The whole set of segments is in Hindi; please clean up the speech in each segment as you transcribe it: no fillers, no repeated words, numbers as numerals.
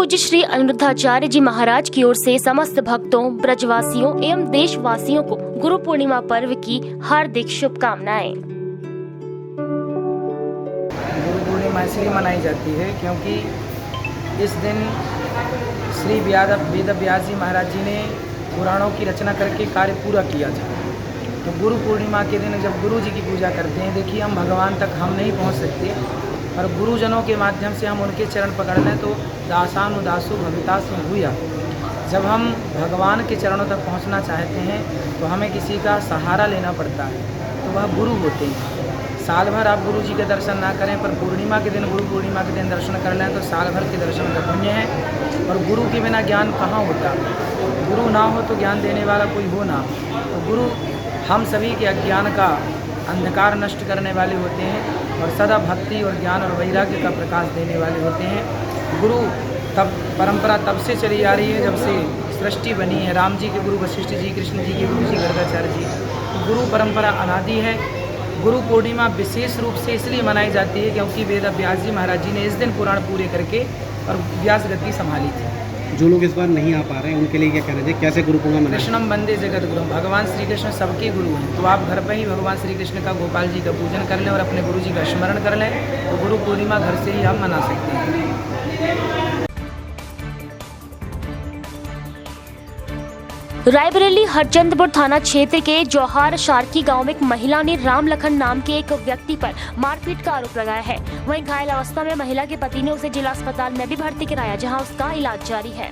पूज्य श्री अनिरुद्धाचार्य जी महाराज की ओर से समस्त भक्तों, ब्रजवासियों एवं देशवासियों को गुरु पूर्णिमा पर्व की हार्दिक शुभकामनाएं। गुरु पूर्णिमा इसलिए मनाई जाती है क्योंकि इस दिन श्री वेद व्यास जी महाराज जी ने पुराणों की रचना करके कार्य पूरा किया था। तो गुरु पूर्णिमा के दिन जब गुरु जी की पूजा करते हैं, देखिए हम भगवान तक हम नहीं पहुंच सकते, और गुरुजनों के माध्यम से हम उनके चरण पकड़ लें तो दासानुदासु भवितासु भूया। जब हम भगवान के चरणों तक पहुंचना चाहते हैं तो हमें किसी का सहारा लेना पड़ता है, तो वह गुरु होते हैं। साल भर आप गुरु जी के दर्शन ना करें, पर पूर्णिमा के दिन, गुरु पूर्णिमा के दिन दर्शन कर लें तो साल भर के दर्शन का पुण्य है। और गुरु के बिना ज्ञान कहाँ होता, गुरु ना हो तो ज्ञान देने वाला कोई हो ना। तो गुरु हम सभी के अज्ञान का अंधकार नष्ट करने वाले होते हैं और सदा भक्ति और ज्ञान और वैराग्य का प्रकाश देने वाले होते हैं। गुरु तब परंपरा तब से चली आ रही है जब से सृष्टि बनी है। राम जी के गुरु वशिष्ठ जी, कृष्ण जी के गुरु जी गर्गाचार्य जी। तो गुरु परंपरा अनादि है। गुरु पूर्णिमा विशेष रूप से इसलिए मनाई जाती है क्योंकि वेद व्यास जी महाराज जी ने इस दिन पुराण पूरे करके और व्यास गति संभाली थी। जो लोग इस बार नहीं आ पा रहे हैं उनके लिए क्या कहना चाहिए, कैसे गुरु पूर्णिमा मनाएं? कृष्णम वंदे जगत गुरु, भगवान श्री कृष्ण सबके गुरु हैं। तो आप घर पर ही भगवान श्री कृष्ण का, गोपाल जी का पूजन कर लें और अपने गुरु जी का स्मरण कर लें, तो गुरु पूर्णिमा घर से ही हम मना सकते हैं। रायबरेली हरचंदपुर थाना क्षेत्र के जौहार शारकी गांव में एक महिला ने राम लखन नाम के एक व्यक्ति पर मारपीट का आरोप लगाया है। वहीं घायल अवस्था में महिला के पति ने उसे जिला अस्पताल में भी भर्ती कराया, जहां उसका इलाज जारी है।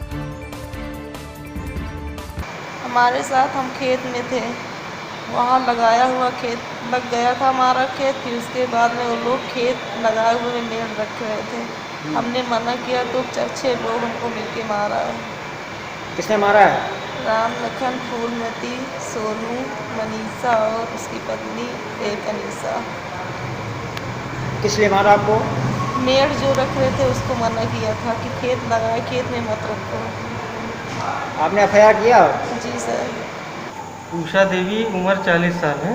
हमारे साथ हम खेत में थे, वहाँ लगाया हुआ खेत लग गया था हमारा खेत। फिर उसके बाद में वो लोग खेत लगाए हुए मेड़ रखे हुए थे। हमने मना किया तो 6 लोग हमको मिलके मारा। किसने मारा है? राम लखन, फूलमती, सोनू, मनीषा और उसकी पत्नी एक अनीसा। किस लिए मारा आपको? मेड़ जो रख रहे थे उसको मना किया था कि खेत लगाए, खेत में मत रखो। आपने एफआईआर किया? जी सर। उषा देवी, उम्र 40 साल है।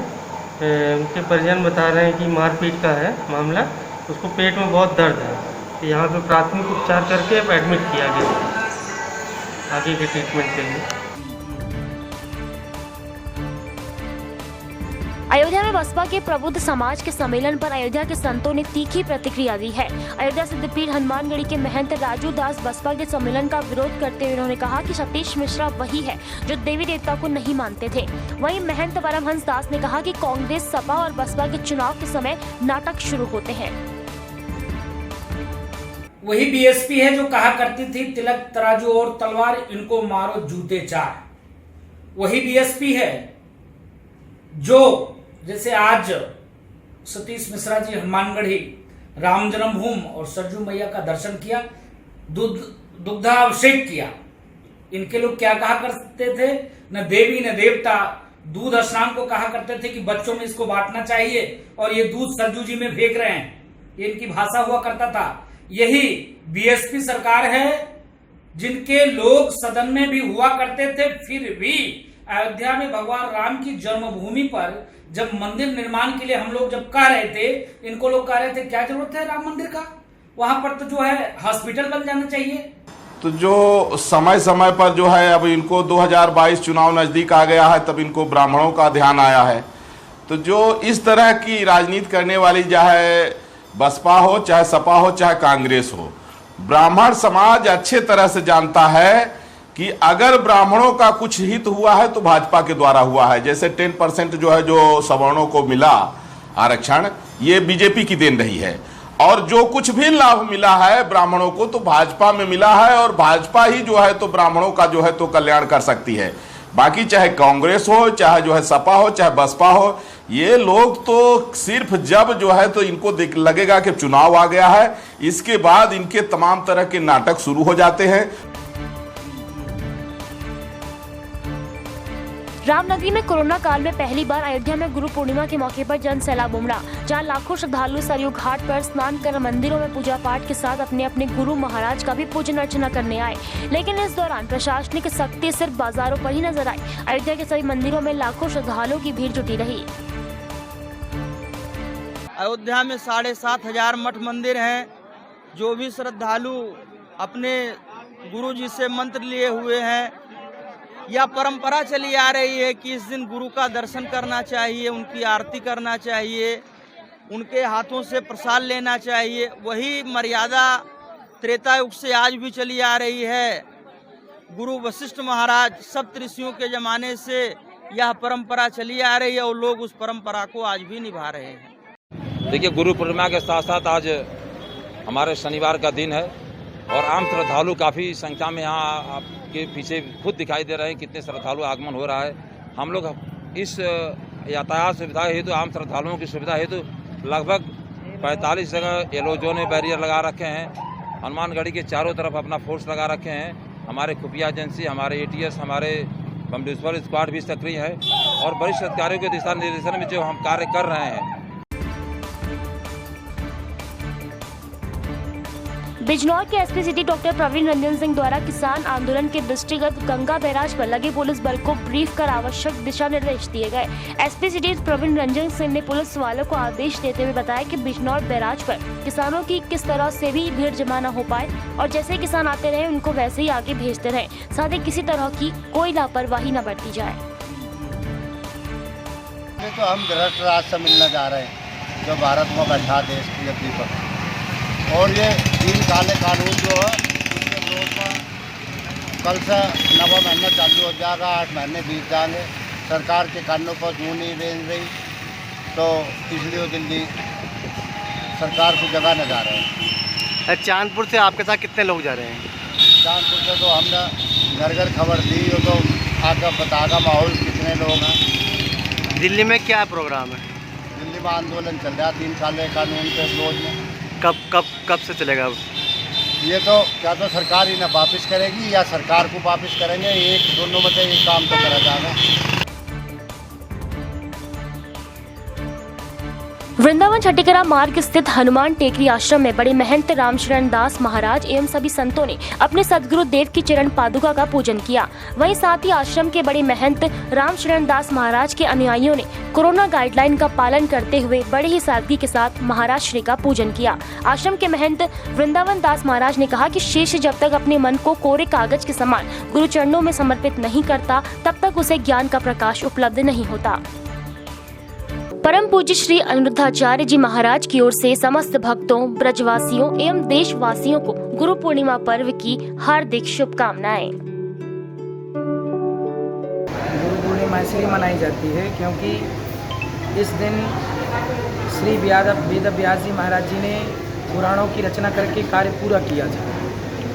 उनके परिजन बता रहे हैं कि मारपीट का है मामला, उसको पेट में बहुत दर्द है। तो यहाँ पे प्राथमिक उपचार करके अब एडमिट किया गया आगे के ट्रीटमेंट के लिए। अयोध्या में बसपा के प्रबुद्ध समाज के सम्मेलन पर अयोध्या के संतों ने तीखी प्रतिक्रिया दी है। अयोध्या सिद्धपीठ हनुमानगढ़ी के महंत राजू दास बसपा के सम्मेलन का विरोध करते हुए उन्होंने कहा कि सतीश मिश्रा वही है जो देवी देवता को नहीं मानते थे। वहीं महंत परमहंस दास ने कहा कि कांग्रेस, सपा और बसपा के चुनाव के समय नाटक शुरू होते हैं। वही बीएसपी है जो कहा करती थी तिलक, तराजू और तलवार, इनको मारो जूते 4। वही बीएसपी है जो जैसे आज सतीश मिश्रा जी हनुमानगढ़ी राम जन्मभूमि और सरजू मैया का दर्शन किया, दुग्धाभिषेक किया। इनके लोग क्या कहा करते थे, न देवी न देवता, दूध स्नान को कहा करते थे कि बच्चों में इसको बांटना चाहिए और ये दूध सरजू जी में फेंक रहे हैं, ये इनकी भाषा हुआ करता था। यही बीएसपी सरकार है जिनके लोग सदन में भी हुआ करते थे, फिर भी अयोध्या में भगवान राम की जन्मभूमि पर जब मंदिर निर्माण के लिए हम लोग जब कह रहे थे, इनको लोग कह रहे थे क्या जरूरत है राम मंदिर का, वहां पर तो जो है हॉस्पिटल बन जाना चाहिए। तो जो समय समय पर जो है, अब इनको 2022 चुनाव नजदीक आ गया है, तब इनको ब्राह्मणों का ध्यान आया है। तो जो इस तरह की राजनीति करने वाली, चाहे बसपा हो, चाहे सपा हो, चाहे कांग्रेस हो, ब्राह्मण समाज अच्छे तरह से जानता है कि अगर ब्राह्मणों का कुछ हित हुआ है तो भाजपा के द्वारा हुआ है। जैसे 10% जो है, जो सवर्णों को मिला आरक्षण, ये बीजेपी की देन रही है। और जो कुछ भी लाभ मिला है ब्राह्मणों को तो भाजपा में मिला है, और भाजपा ही जो है तो ब्राह्मणों का जो है तो कल्याण कर सकती है। बाकी चाहे कांग्रेस हो, चाहे जो है सपा हो, चाहे बसपा हो, ये लोग तो सिर्फ जब जो है तो इनको लगेगा कि चुनाव आ गया है, इसके बाद इनके तमाम तरह के नाटक शुरू हो जाते हैं। रामनगरी में कोरोना काल में पहली बार अयोध्या में गुरु पूर्णिमा के मौके पर जन सैलाब उमड़ा, जहां लाखों श्रद्धालु सरयू घाट पर स्नान कर मंदिरों में पूजा पाठ के साथ अपने अपने गुरु महाराज का भी पूजन अर्चना करने आए। लेकिन इस दौरान प्रशासनिक सख्ती सिर्फ बाजारों पर ही नजर आई। अयोध्या के सभी मंदिरों में लाखों श्रद्धालुओं की भीड़ जुटी रही। अयोध्या में 7,500 मठ मंदिर हैं। जो भी श्रद्धालु अपने गुरु जी से मंत्र लिए हुए हैं। यह परंपरा चली आ रही है कि इस दिन गुरु का दर्शन करना चाहिए, उनकी आरती करना चाहिए, उनके हाथों से प्रसाद लेना चाहिए। वही मर्यादा त्रेता युग से आज भी चली आ रही है। गुरु वशिष्ठ महाराज सप्त ऋषियों के ज़माने से यह परंपरा चली आ रही है और लोग उस परंपरा को आज भी निभा रहे हैं। देखिए, गुरु पूर्णिमा के साथ साथ आज हमारे शनिवार का दिन है और आम श्रद्धालु काफ़ी संख्या में यहाँ आपके पीछे खुद दिखाई दे रहे हैं कितने श्रद्धालु आगमन हो रहा है। हम लोग इस यातायात सुविधा हेतु, आम श्रद्धालुओं की सुविधा हेतु लगभग 45 जगह एलोजो ने बैरियर लगा रखे हैं। हनुमानगढ़ी के चारों तरफ अपना फोर्स लगा रखे हैं। हमारे खुफिया एजेंसी, हमारे ATS, हमारे म्युनिसिपल स्क्वाड भी सक्रिय है और वरिष्ठ अधिकारियों के दिशा निर्देशन में जो हम कार्य कर रहे हैं। बिजनौर के SP city doctor Praveen Ranjan Singh द्वारा किसान आंदोलन के दृष्टिगत गंगा बैराज पर लगे पुलिस बल को ब्रीफ कर आवश्यक दिशा निर्देश दिए गए। एसपी सिटी प्रवीण रंजन सिंह ने पुलिस वालों को आदेश देते हुए बताया कि बिजनौर बैराज पर किसानों की किस तरह से भी भीड़ जमा न हो पाए और जैसे किसान आते रहे उनको वैसे ही आगे भेजते रहे, साथ ही किसी तरह की कोई लापरवाही न बरती जाए। तो हम गृहस्थ राज से मिलने जा रहे हैं जो भारत में बैठा देश की दीपक, और ये 3 काले कानून जो है उसके विरोध में कल से 9वां महीना चालू हो जाएगा। 8 महीने बीत जाएंगे, सरकार के कानों पर जूं नहीं रेंज रही, तो इसलिए दिल्ली सरकार को जगह न जा रहे हैं। चांदपुर से आपके साथ कितने लोग जा रहे हैं? चांदपुर से तो हमने घर घर खबर दी, वो तो आकर बताएगा माहौल कितने लोग हैं। दिल्ली में क्या प्रोग्राम है? दिल्ली में आंदोलन चल रहा है 3 काले कानून के विरोध में। कब से चलेगा? ये तो क्या तो सरकार ही ना वापस करेगी या सरकार को वापस करेंगे, एक दोनों में से एक काम तो करा जाएगा। वृंदावन छठीकरा मार्ग स्थित हनुमान टेकरी आश्रम में बड़े महंत रामशरण दास महाराज एवं सभी संतों ने अपने सदगुरु देव की चरण पादुका का पूजन किया। वहीं साथ ही आश्रम के बड़े महंत रामशरण दास महाराज के अनुयायियों ने कोरोना गाइडलाइन का पालन करते हुए बड़े ही सादगी के साथ महाराज श्री का पूजन किया। आश्रम के महंत वृंदावन दास महाराज ने कहा कि शिष्य जब तक अपने मन को कोरे कागज के समान गुरु चरणों में समर्पित नहीं करता, तब तक उसे ज्ञान का प्रकाश उपलब्ध नहीं होता। परम पूज्य श्री अनिरुद्धाचार्य जी महाराज की ओर से समस्त भक्तों, ब्रजवासियों एवं देशवासियों को गुरु पूर्णिमा पर्व की हार्दिक शुभकामनाएं। गुरु पूर्णिमा इसलिए मनाई जाती है क्योंकि इस दिन श्री वेद व्यास जी महाराज जी ने पुराणों की रचना करके कार्य पूरा किया था।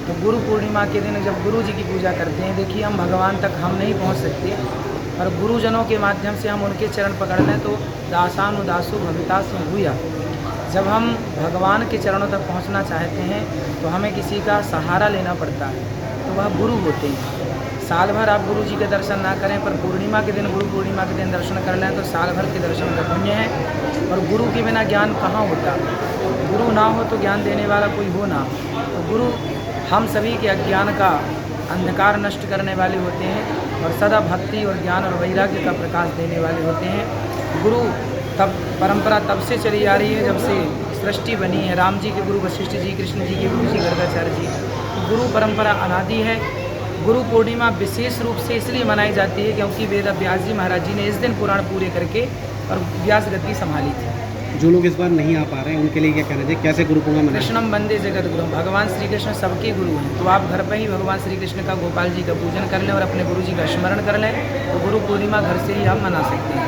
तो गुरु पूर्णिमा के दिन जब गुरु जी की पूजा करते हैं, देखिए हम भगवान तक हम नहीं पहुंच सकते, और गुरुजनों के माध्यम से हम उनके चरण पकड़ लें तो दासानुदासो भवितासु भूया। जब हम भगवान के चरणों तक पहुंचना चाहते हैं तो हमें किसी का सहारा लेना पड़ता है, तो वह गुरु होते हैं। साल भर आप गुरु जी के दर्शन ना करें, पर पूर्णिमा के दिन, गुरु पूर्णिमा के दिन दर्शन कर लें तो साल भर के दर्शन का पुण्य है। और गुरु के बिना ज्ञान कहाँ होता? गुरु ना हो तो ज्ञान देने वाला कोई हो ना। तो गुरु हम सभी के अज्ञान का अंधकार नष्ट करने वाले होते हैं और सदा भक्ति और ज्ञान और वैराग्य का प्रकाश देने वाले होते हैं। गुरु तब परंपरा तब से चली आ रही है जब से सृष्टि बनी है। राम जी के गुरु वशिष्ठ जी, कृष्ण जी के गुरु जी गर्गाचार्य जी। तो गुरु परंपरा अनादि है। गुरु पूर्णिमा विशेष रूप से इसलिए मनाई जाती है क्योंकि वेद व्यास जी महाराज जी ने इस दिन पुराण पूरे करके और व्यास गति संभाली थी। जो लोग इस बार नहीं आ पा रहे हैं उनके लिए क्या कहना चाहिए, कैसे गुरु पूर्णिमा मनाएं? कृष्णम वंदे जगत गुरु, भगवान श्री कृष्ण सबके गुरु हैं। तो आप घर पर ही भगवान श्री कृष्ण का, गोपाल जी का पूजन कर लें और अपने गुरु जी का स्मरण कर लें, तो गुरु पूर्णिमा घर से ही हम मना सकते हैं।